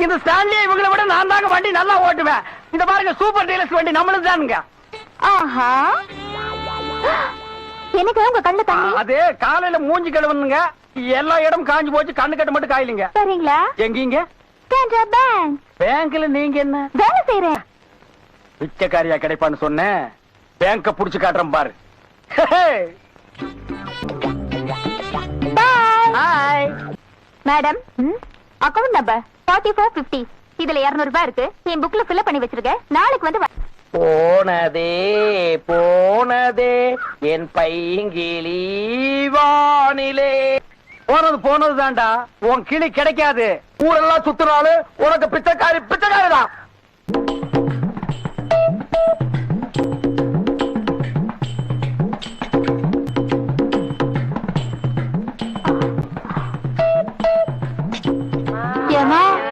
இந்த ஸ்டான்லி இவங்களை விட நான் தாங்க வண்டி நல்லா ஓட்டுவேன். இந்த பாருங்க சூப்பர் டீலக்ஸ் வண்டி நம்மளுக்கு தானுங்க. ஆஹா, எனக்கு உங்க கண்ணு தண்ணி. அது காலையில மூஞ்சி கழுவணுங்க. எல்லா இடம் காஞ்சு போச்சு, கண்ணு கட்ட மட்டும் காயிலிங்க. சரிங்களா? எங்கீங்க? கேனரா பேங்க். பேங்க்ல நீங்க என்ன வேலை செய்யறேன்? பிச்சைக்காரியா கிடைப்பான்னு சொன்னேன். பேங்க புடிச்சு காட்டுறேன் பாரு. Bye madam. Account number 4450. இதுல 200 ரூபாய் இருக்கு. என் புக்ல ஃபில் பண்ணி வச்சிருக்கேன். நாளைக்கு வந்து போனதே போனதே என் பைங்கிளி வானிலே. போனது போனது தான்டா, உன் கிளி கிடைக்காது. ஊரெல்லாம் சுத்துறாலும் உனக்கு பிச்சைக்காரி பிச்சைக்காரி தான்.